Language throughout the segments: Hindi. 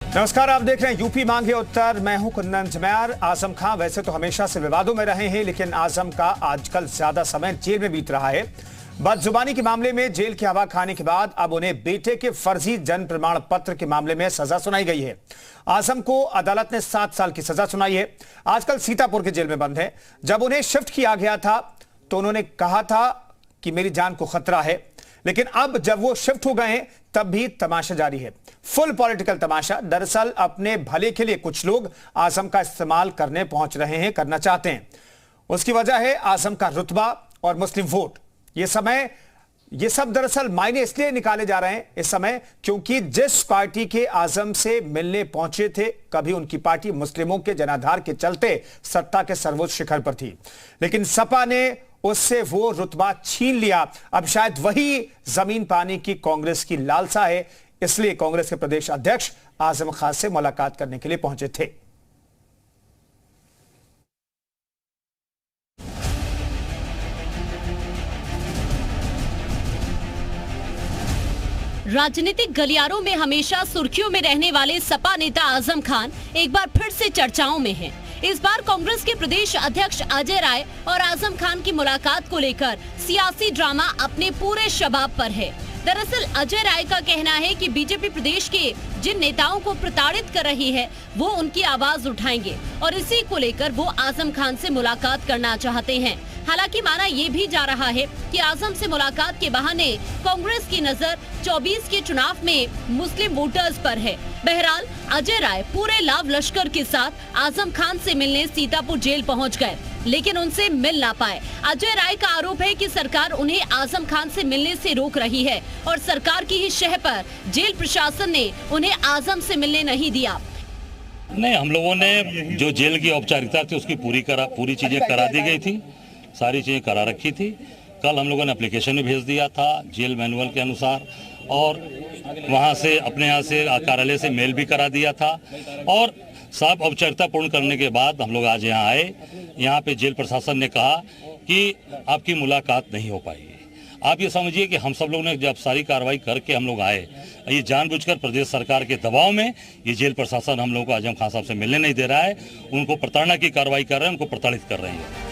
नमस्कार, आप देख रहे हैं यूपी मांगे उत्तर। मैं हूं कुंदन जमैर। आजम खान वैसे तो हमेशा से विवादों में रहे हैं, लेकिन आजम का आजकल ज्यादा समय जेल में बीत रहा है। बदजुबानी के मामले में जेल की हवा खाने के बाद अब उन्हें बेटे के फर्जी जन्म प्रमाण पत्र के मामले में सजा सुनाई गई है। आजम को अदालत ने 7 साल की सजा सुनाई है। आजकल सीतापुर के जेल में बंद है। जब उन्हें शिफ्ट किया गया था तो उन्होंने कहा था कि मेरी जान को खतरा है, लेकिन अब जब वो शिफ्ट हो गए हैं तब भी तमाशा जारी है। फुल पॉलिटिकल तमाशा। दरअसल अपने भले के लिए कुछ लोग आजम का इस्तेमाल करने पहुंच रहे हैं, करना चाहते हैं। उसकी वजह है आजम का रुतबा और मुस्लिम वोट। ये सब दरअसल मायने इसलिए निकाले जा रहे हैं इस समय क्योंकि जिस पार्टी के आजम से मिलने पहुंचे थे, कभी उनकी पार्टी मुस्लिमों के जनाधार के चलते सत्ता के सर्वोच्च शिखर पर थी, लेकिन सपा ने उससे वो रुतबा छीन लिया। अब शायद वही जमीन पाने की कांग्रेस की लालसा है, इसलिए कांग्रेस के प्रदेश अध्यक्ष आजम खान से मुलाकात करने के लिए पहुंचे थे। राजनीतिक गलियारों में हमेशा सुर्खियों में रहने वाले सपा नेता आजम खान एक बार फिर से चर्चाओं में हैं। इस बार कांग्रेस के प्रदेश अध्यक्ष अजय राय और आजम खान की मुलाकात को लेकर सियासी ड्रामा अपने पूरे शबाब पर है। दरअसल अजय राय का कहना है कि बीजेपी प्रदेश के जिन नेताओं को प्रताड़ित कर रही है वो उनकी आवाज उठाएंगे और इसी को लेकर वो आजम खान से मुलाकात करना चाहते हैं। हालांकि माना ये भी जा रहा है कि आजम से मुलाकात के बहाने कांग्रेस की नजर 24 के चुनाव में मुस्लिम वोटर्स पर है। बहरहाल अजय राय पूरे लाव लश्कर के साथ आजम खान से मिलने सीतापुर जेल पहुंच गए, लेकिन उनसे मिल ना पाए। अजय राय का आरोप है कि सरकार उन्हें आजम खान से मिलने से रोक रही है और सरकार की ही शह पर जेल प्रशासन ने उन्हें आजम से मिलने नहीं दिया। नहीं, हम लोगों ने जो जेल की औपचारिकता थी उसकी पूरी चीजें करा दी गई थी, सारी चीजें करा रखी थी। कल हम लोगों ने एप्लीकेशन भी भेज दिया था जेल मैनुअल के अनुसार, और वहां से अपने यहाँ से कार्यालय से मेल भी करा दिया था, और सब औपचारिकता पूर्ण करने के बाद हम लोग आज यहाँ आए। यहाँ पे जेल प्रशासन ने कहा कि आपकी मुलाकात नहीं हो पाएगी। आप ये समझिए कि हम सब लोग ने जब सारी कार्रवाई करके हम लोग आए, ये जानबूझकर प्रदेश सरकार के दबाव में ये जेल प्रशासन हम लोगों को आजम खान साहब से मिलने नहीं दे रहा है, उनको प्रताड़ना की कार्रवाई कर रहे हैं, उनको प्रताड़ित कर रहे हैं।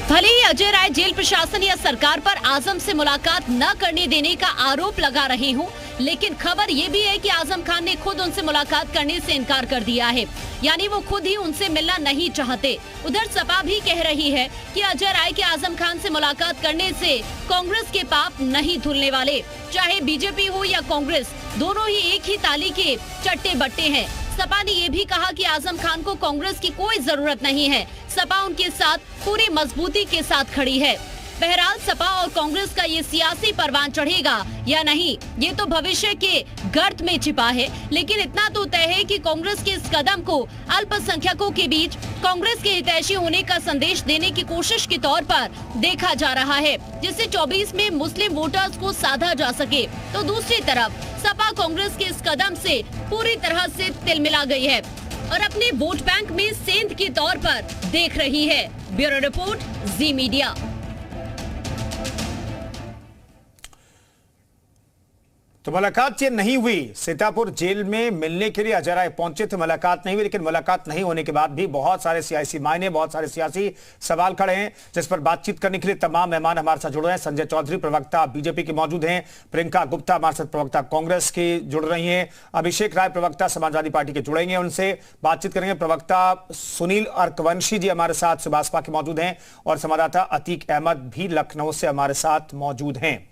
भले ही अजय राय जेल प्रशासन या सरकार पर आजम से मुलाकात न करने देने का आरोप लगा रहे हों, लेकिन खबर ये भी है कि आजम खान ने खुद उनसे मुलाकात करने से इनकार कर दिया है, यानी वो खुद ही उनसे मिलना नहीं चाहते। उधर सपा भी कह रही है कि अजय राय के आजम खान से मुलाकात करने से कांग्रेस के पाप नहीं धुलने वाले। चाहे बीजेपी हो या कांग्रेस, दोनों ही एक ही ताली के चट्टे बट्टे हैं। सपा ने ये भी कहा कि आजम खान को कांग्रेस की कोई जरूरत नहीं है, सपा उनके साथ पूरी मजबूती के साथ खड़ी है। बहरहाल सपा और कांग्रेस का ये सियासी परवान चढ़ेगा या नहीं, ये तो भविष्य के गर्त में छिपा है, लेकिन इतना तो तय है कि कांग्रेस के इस कदम को अल्पसंख्यकों के बीच कांग्रेस के हितैषी होने का संदेश देने की कोशिश के तौर पर देखा जा रहा है, जिससे 24 में मुस्लिम वोटर्स को साधा जा सके। तो दूसरी तरफ सपा कांग्रेस के इस कदम से पूरी तरह से तिलमिला गई है और अपने वोट बैंक में सेंध के तौर पर देख रही है। ब्यूरो रिपोर्ट, जी मीडिया। तो मुलाकात ये नहीं हुई। सीतापुर जेल में मिलने के लिए अजय राय पहुंचे थे, मुलाकात नहीं हुई, लेकिन मुलाकात नहीं होने के बाद भी बहुत सारे सियासी मायने, बहुत सारे सियासी सवाल खड़े हैं, जिस पर बातचीत करने के लिए तमाम मेहमान हमारे साथ जुड़ रहे हैं। संजय चौधरी प्रवक्ता बीजेपी के मौजूद हैं, प्रियंका गुप्ता हमारे साथ प्रवक्ता कांग्रेस की जुड़ रही हैं, अभिषेक राय प्रवक्ता समाजवादी पार्टी के जुड़ेंगे, उनसे बातचीत करेंगे। प्रवक्ता सुनील अर्कवंशी जी हमारे साथ सुभाषपा के मौजूद हैं और संवाददाता अतीक अहमद भी लखनऊ से हमारे साथ मौजूद हैं।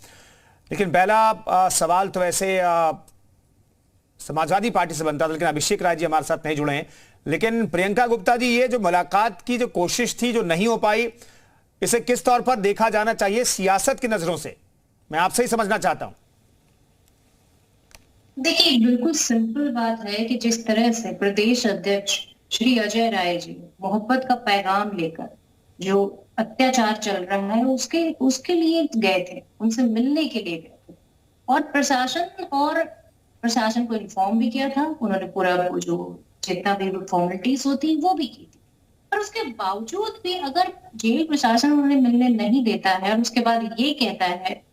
लेकिन पहला सवाल तो वैसे समाजवादी पार्टी से बनता था, लेकिन अभिषेक राय जी हमारे साथ नहीं जुड़े हैं। लेकिन प्रियंका गुप्ता जी, ये जो मुलाकात की जो कोशिश थी जो नहीं हो पाई, इसे किस तौर पर देखा जाना चाहिए सियासत की नजरों से, मैं आपसे ही समझना चाहता हूं। देखिए, बिल्कुल सिंपल बात है कि जिस तरह से प्रदेश अध्यक्ष श्री अजय राय जी मोहब्बत का पैगाम लेकर जो अत्याचार चल रहा है उसके लिए गए थे, उनसे मिलने के लिए गए थे, और प्रशासन को इन्फॉर्म भी किया था। उन्होंने पूरा वो जो जितना भी फॉर्मेलिटीज होती वो भी की थी, पर उसके बावजूद भी अगर जेल प्रशासन उन्हें मिलने नहीं देता है और उसके बाद ये कहता है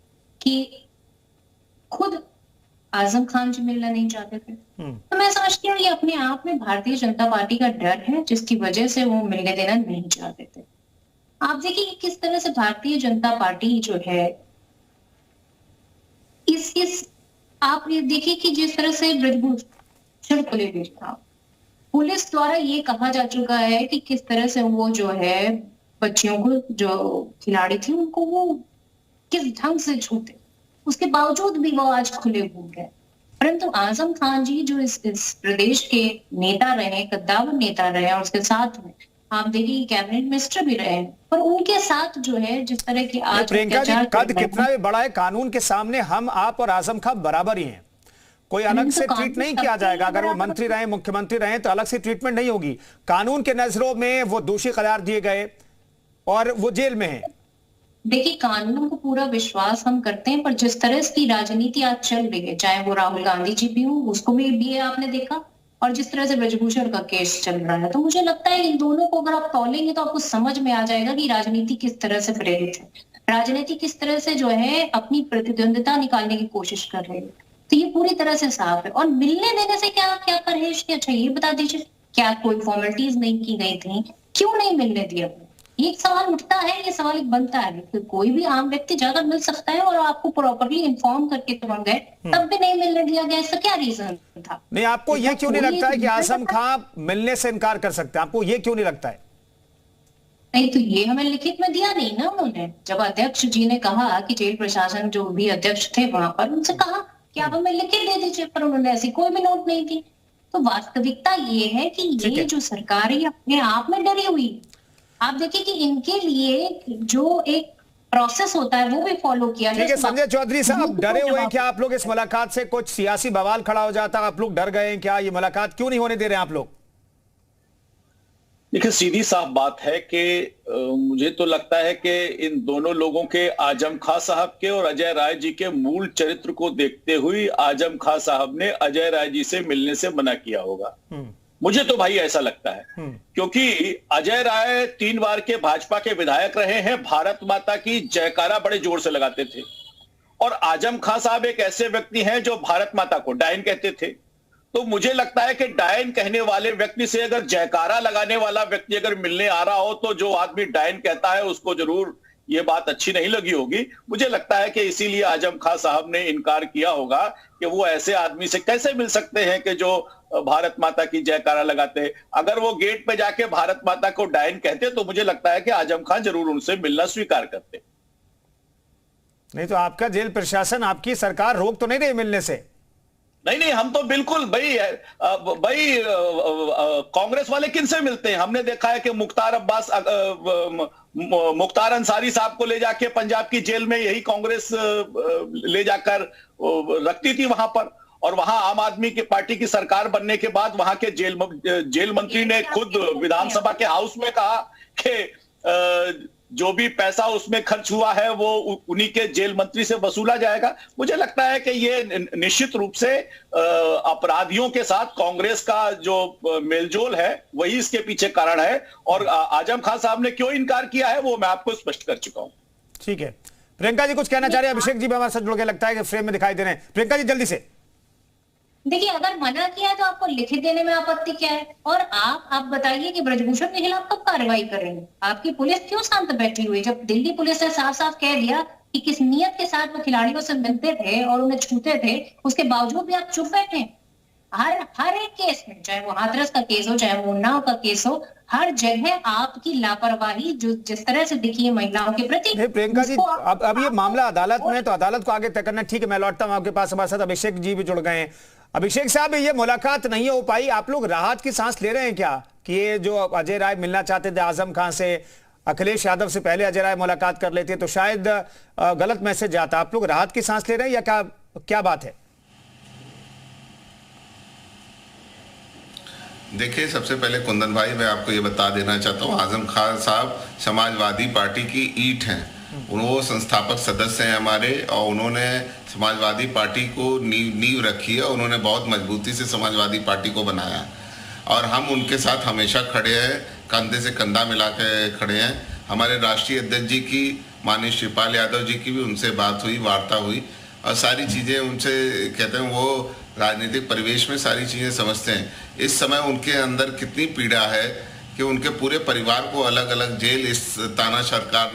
कि खुद आजम खान जी मिलना नहीं चाहते थे। तो मैं समझती हूँ ये अपने आप में भारतीय जनता पार्टी का डर है, जिसकी वजह से वो मिलने देना नहीं चाहते थे। आप देखिए किस तरह से भारतीय जनता पार्टी जो है इस आप ये देखिए कि जिस तरह से ब्रजभूषण को ले था, पुलिस द्वारा ये कहा जा चुका है कि किस तरह से वो जो है बच्चियों को, जो खिलाड़ी थी उनको वो किस ढंग से छूते, उसके बावजूद भी वो आज खुले घूम गए। परंतु आजम खान जी जो इस प्रदेश के नेता रहे, कद्दावर नेता रहे, और उसके साथ में आप देखिए कैबिनेट मिनिस्टर भी रहे, पर उनके साथ जो है जिस तरह की आज प्रियंका जी, कद कितना भी बड़ा है, कानून के सामने हम, आप और आजम खान बराबर ही हैं। कोई अलग से ट्रीट नहीं किया जाएगा। अगर वो मंत्री रहे, मुख्यमंत्री रहे, तो अलग से ट्रीटमेंट नहीं होगी। कानून के नजरों में वो दोषी करार दिए गए और वो जेल में है। देखिए कानून को पूरा विश्वास हम करते हैं, पर जिस तरह की राजनीति आज चल रही है, चाहे वो राहुल गांधी जी भी हो, उसको भी आपने देखा, और जिस तरह से ब्रजभूषण का केस चल रहा है, तो मुझे लगता है इन दोनों को अगर आप तौलेंगे तो आपको समझ में आ जाएगा कि राजनीति किस तरह से प्रेरित है, राजनीति किस तरह से जो है अपनी प्रतिद्वंदिता निकालने की कोशिश कर रही है। तो ये पूरी तरह से साफ है। और मिलने देने से क्या क्या परहेज, अच्छा ये बता दीजिए, क्या कोई फॉर्मेलिटीज नहीं की गई थी, क्यों नहीं मिलने दिया? ये एक सवाल उठता है, ये सवाल एक बनता है कि कोई भी आम व्यक्ति जाकर मिल सकता है और आपको प्रॉपर्ली इन्फॉर्म करके तुम गए, तब भी नहीं मिलने दिया गया, इसका क्या रीजन था? नहीं, आपको ये क्यों नहीं लगता है कि आजम खान मिलने से इनकार कर सकते हैं? आपको ये क्यों नहीं लगता है? नहीं, तो ये हमें लिखित में दिया नहीं ना उन्होंने। जब अध्यक्ष जी ने कहा कि जेल प्रशासन जो भी अध्यक्ष थे वहां पर, उनसे कहा कि आप हमें लिखित दे दीजिए, पर उन्होंने ऐसी कोई भी नोट नहीं दी। तो वास्तविकता ये है कि ये जो सरकार है अपने आप में डरी हुई। आप देखिए कि इनके लिए जो एक प्रोसेस होता है वो भी फॉलो किया ठीक है। संजय चौधरी साहब, डरे हुए हैं क्या आप लोग इस मुलाकात से? कुछ सियासी बवाल खड़ा हो जाता, आप लोग डर गए हैं क्या? ये मुलाकात क्यों नहीं होने दे रहे हैं आप लोग? देखिए सीधी साफ बात है कि मुझे तो लगता है कि इन दोनों लोगों के, आजम खां साहब के और अजय राय जी के मूल चरित्र को देखते हुए आजम खां साहब ने अजय राय जी से मिलने से मना किया होगा। मुझे तो भाई ऐसा लगता है, क्योंकि अजय राय 3 बार के भाजपा के विधायक रहे हैं, भारत माता की जयकारा बड़े जोर से लगाते थे। और आजम खां साहब एक ऐसे व्यक्ति हैं जो भारत माता को डायन कहते थे। तो मुझे लगता है कि डायन कहने वाले व्यक्ति से अगर जयकारा लगाने वाला व्यक्ति अगर मिलने आ रहा हो, तो जो आदमी डायन कहता है उसको जरूर ये बात अच्छी नहीं लगी होगी। मुझे लगता है कि इसीलिए आजम खां साहब ने इनकार किया होगा कि वो ऐसे आदमी से कैसे मिल सकते हैं कि जो भारत माता की जयकारा लगाते हैं। अगर वो गेट पे जाके भारत माता को डायन कहते तो मुझे लगता है कि आजम खां जरूर उनसे मिलना स्वीकार करते। नहीं तो आपका जेल प्रशासन, आपकी सरकार रोक तो नहीं रही मिलने से? नहीं, हम तो बिल्कुल भाई कांग्रेस वाले किनसे मिलते हैं? हमने देखा है कि मुख्तार अंसारी साहब को ले जाके पंजाब की जेल में यही कांग्रेस ले जाकर रखती थी वहां पर, और वहां आम आदमी की पार्टी की सरकार बनने के बाद वहां के जेल मंत्री ने खुद विधानसभा के हाउस में कहा कि जो भी पैसा उसमें खर्च हुआ है वो उन्हीं के जेल मंत्री से वसूला जाएगा। मुझे लगता है कि ये निश्चित रूप से अपराधियों के साथ कांग्रेस का जो मेलजोल है वही इसके पीछे कारण है। और आजम खान साहब ने क्यों इनकार किया है वो मैं आपको स्पष्ट कर चुका हूं। ठीक है, प्रियंका जी कुछ कहना चाह रहे हैं? अभिषेक जी भी हमारे साथ जुड़ के लगता है कि फ्रेम में दिखाई दे रहे हैं। प्रियंका जी जल्दी से। देखिए अगर मना किया है तो आपको लिखित देने में आपत्ति क्या है? और आप बताइए कि ब्रजभूषण के खिलाफ कब कार्रवाई करेंगे? आपकी पुलिस क्यों शांत बैठी हुई? जब दिल्ली पुलिस ने साफ साफ कह दिया कि किस नियत के साथ वो खिलाड़ियों से मिलते थे और उन्हें छूते थे, उसके बावजूद भी आप चुप बैठे। हर एक केस में, चाहे वो हाथरस का केस हो, चाहे वो उन्नाव का केस हो, हर जगह आपकी लापरवाही जो जिस तरह से दिखी है महिलाओं के प्रति। प्रियंका जी, अब ये मामला अदालत में, तो अदालत को आगे तय करना। ठीक है, मैं लौटता हूं आपके पास। हमारे साथ अभिषेक जी भी जुड़ गए हैं। अभिषेक साहब, ये मुलाकात नहीं हो पाई, आप लोग राहत की सांस ले रहे हैं क्या कि ये जो अजय राय मिलना चाहते थे आजम खान से, अखिलेश यादव से पहले अजय राय मुलाकात कर लेते तो शायद गलत मैसेज जाता? आप लोग राहत की सांस ले रहे हैं या क्या बात है? देखिए, सबसे पहले कुंदन भाई मैं आपको ये बता देना चाहता हूँ, आजम खान साहब समाजवादी पार्टी की ईंट हैं। वो संस्थापक सदस्य हैं हमारे, और उन्होंने समाजवादी पार्टी को नींव रखी है। उन्होंने बहुत मजबूती से समाजवादी पार्टी को बनाया, और हम उनके साथ हमेशा खड़े हैं, कंधे से कंधा मिला के खड़े हैं। हमारे राष्ट्रीय अध्यक्ष जी की, माननीय शिवपाल यादव जी की भी उनसे बात हुई, वार्ता हुई, और सारी चीज़ें उनसे कहते हैं, वो राजनीतिक परिवेश में सारी चीज़ें समझते हैं। इस समय उनके अंदर कितनी पीड़ा है कि उनके पूरे परिवार को अलग अलग जेल इस ताना सरकार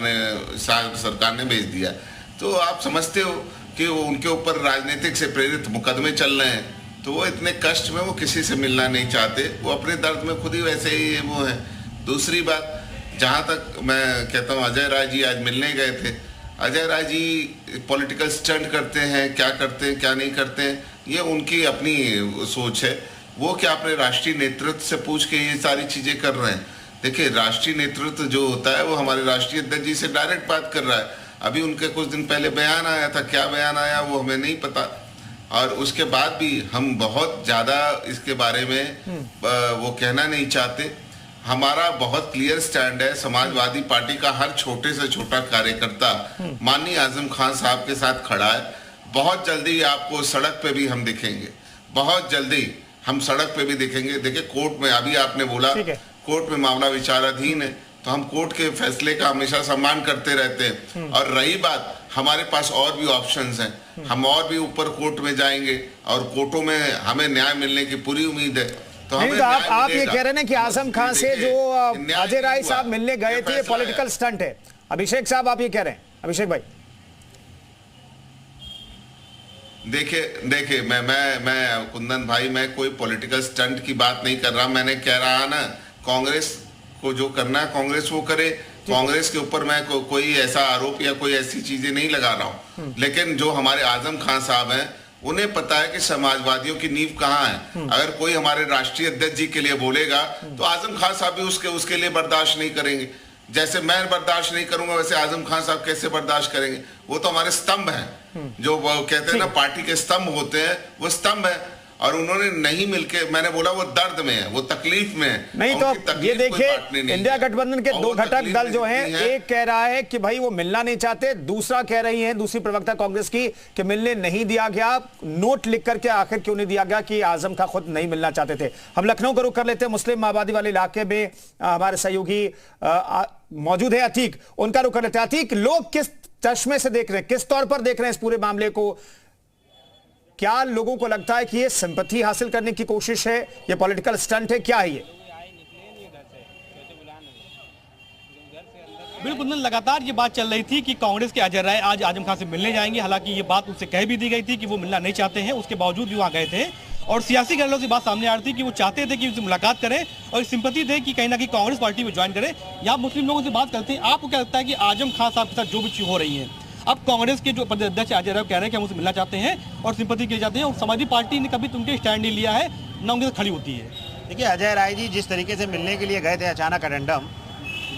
ने भेज दिया। तो आप समझते हो कि वो उनके ऊपर राजनीतिक से प्रेरित मुकदमे चल रहे हैं, तो वो इतने कष्ट में वो किसी से मिलना नहीं चाहते, वो अपने दर्द में खुद ही वैसे ही वो है। दूसरी बात, जहाँ तक मैं कहता हूँ, अजय राय जी आज मिलने गए थे। अजय राय जी पॉलिटिकल स्टंट करते हैं, क्या करते हैं क्या नहीं करते हैं, ये उनकी अपनी सोच है। वो क्या अपने राष्ट्रीय नेतृत्व से पूछ के ये सारी चीज़ें कर रहे हैं? देखिए, राष्ट्रीय नेतृत्व जो होता है वो हमारे राष्ट्रीय अध्यक्ष जी से डायरेक्ट बात कर रहा है। अभी उनके कुछ दिन पहले बयान आया था, क्या बयान आया वो हमें नहीं पता, और उसके बाद भी हम बहुत ज़्यादा इसके बारे में वो कहना नहीं चाहते। हमारा बहुत क्लियर स्टैंड है, समाजवादी पार्टी का हर छोटे से छोटा कार्यकर्ता माननीय आजम खान साहब के साथ खड़ा है। बहुत जल्दी आपको सड़क पे भी हम दिखेंगे, बहुत जल्दी हम सड़क पे भी दिखेंगे। देखिए, कोर्ट में अभी आपने बोला कोर्ट में मामला विचाराधीन है, तो हम कोर्ट के फैसले का हमेशा सम्मान करते रहते हैं। और रही बात, हमारे पास और भी ऑप्शंस हैं, हम और भी ऊपर कोर्ट में जाएंगे और कोर्टों में हमें न्याय मिलने की पूरी उम्मीद है। तो आप ये कह रहे हैं कि आजम खान से जो अजय राय साहब मिलने गए थे पॉलिटिकल स्टंट है। अभिषेक साहब, आप ये कह रहे हैं? अभिषेक भाई, देखिए मैं कुंदन भाई, मैं कोई पॉलिटिकल स्टंट की बात नहीं कर रहा। मैंने कह रहा ना, कांग्रेस को जो करना है कांग्रेस वो करे। कांग्रेस के ऊपर मैं कोई ऐसा आरोप या कोई ऐसी चीजें नहीं लगा रहा हूँ। लेकिन जो हमारे आजम खान साहब हैं, उन्हें पता है कि समाजवादियों की नींव कहाँ है। अगर कोई हमारे राष्ट्रीय अध्यक्ष जी के लिए बोलेगा तो आजम खान साहब भी उसके लिए बर्दाश्त नहीं करेंगे। जैसे मैं बर्दाश्त नहीं करूंगा, वैसे आजम खान साहब कैसे बर्दाश्त करेंगे? वो तो हमारे स्तंभ हैं, जो वो कहते हैं ना पार्टी के स्तंभ होते हैं, वो स्तंभ है। और उन्होंने नहीं मिलके, मैंने बोला वो दर्द में है, वो तकलीफ में है। नहीं तो ये देखिए, इंडिया गठबंधन के दो घटक दल जो हैं, एक कह रहा है कि भाई वो मिलना नहीं चाहते, दूसरा कह रही है दूसरी प्रवक्ता कांग्रेस की कि मिलने नहीं दिया गया। नोट लिख करके आखिर क्यों नहीं दिया गया कि आजम खान खुद नहीं मिलना चाहते थे। हम लखनऊ का रुख कर लेते हैं। मुस्लिम आबादी वाले इलाके में हमारे सहयोगी मौजूद है अतीक, उनका रुख कर लेते हैं। अतीक, लोग किस चश्मे से देख रहे हैं, किस तौर पर देख रहे हैं इस पूरे मामले को? क्या लोगों को लगता है कि ये सिंपैथी हासिल करने की कोशिश है, ये पॉलिटिकल स्टंट है, क्या है ये? बिल्कुल, लगातार ये बात चल रही थी कि कांग्रेस के अजय राय आज आजम खान से मिलने जाएंगे। हालांकि ये बात उससे कह भी दी गई थी कि वो मिलना नहीं चाहते हैं, उसके बावजूद भी वहां गए थे। और सियासी गैरों से बात सामने आ रही थी कि वो चाहते थे कि उनसे मुलाकात करें और सिंपैथी दें कि कहीं ना कहीं कांग्रेस पार्टी में ज्वाइन करें। यहाँ मुस्लिम लोगों से बात करते हैं, आपको क्या लगता है कि आजम खान साहब के साथ जो भी चीज हो रही है, अब कांग्रेस के जो प्रदेश अध्यक्ष अजय राय कह रहे हैं कि हम उसे मिलना चाहते हैं और सिंपैथी किए जाते हैं, और समाजवादी पार्टी ने कभी तुमके स्टैंड नहीं लिया है, न उनके साथ खड़ी होती है? देखिए, अजय राय जी जिस तरीके से मिलने के लिए गए थे अचानक अटेंडम,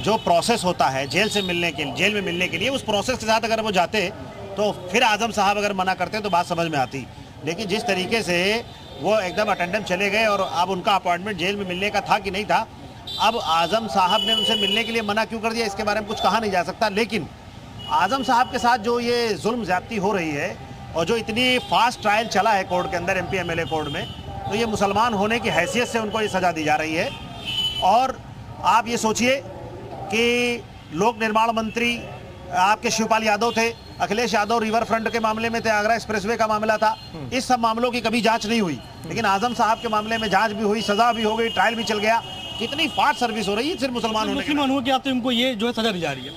जो प्रोसेस होता है जेल में मिलने के लिए, उस प्रोसेस के साथ अगर वो जाते तो फिर आजम साहब अगर मना करते तो बात समझ में आती। लेकिन जिस तरीके से वो एकदम अटेंडम चले गए और अब उनका अपॉइंटमेंट जेल में मिलने का था कि नहीं था, अब आजम साहब ने उनसे मिलने के लिए मना क्यों कर दिया, इसके बारे में कुछ कहा नहीं जा सकता। लेकिन आजम साहब के साथ जो ये जुल्म ज्यादती हो रही है और जो इतनी फास्ट ट्रायल चला है कोर्ट के अंदर, एमपी एमएलए कोर्ट में, तो ये मुसलमान होने की हैसियत से उनको ये सज़ा दी जा रही है। और आप ये सोचिए कि लोक निर्माण मंत्री आपके शिवपाल यादव थे, अखिलेश यादव रिवर फ्रंट के मामले में थे, आगरा एक्सप्रेसवे का मामला था, इस सब मामलों की कभी जांच नहीं हुई। लेकिन आजम साहब के मामले में जांच भी हुई, सजा भी हो गई, ट्रायल भी चल गया। कितनी फास्ट सर्विस हो रही है सिर्फ मुसलमान होने के आते उनको ये जो है सजा दी जा रही है,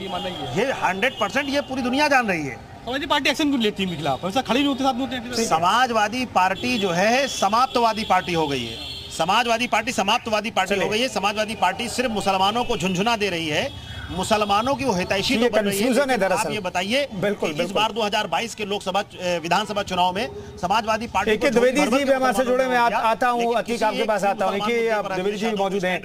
ये 100% ये पूरी दुनिया जान रही है। समाजवादी पार्टी एक्शन क्यों लेती है खिलाफ, ऐसा खड़ी नहीं होती साथ में? समाजवादी पार्टी जो है समाप्तवादी पार्टी हो गई है, समाजवादी पार्टी समाप्तवादी पार्टी हो गई है। समाजवादी पार्टी सिर्फ मुसलमानों को झुंझुना दे रही है, मुसलमानों की वो हितैषी तो बन रही है। आप ये बताइए, इस बार 2022 के लोकसभा विधानसभा चुनाव में समाजवादी पार्टी द्विवेदी जी भी हमारे से जुड़े, मैं आता हूँ अतीक आपके पास आता हूँ कि द्विवेदी जी मौजूद हैं।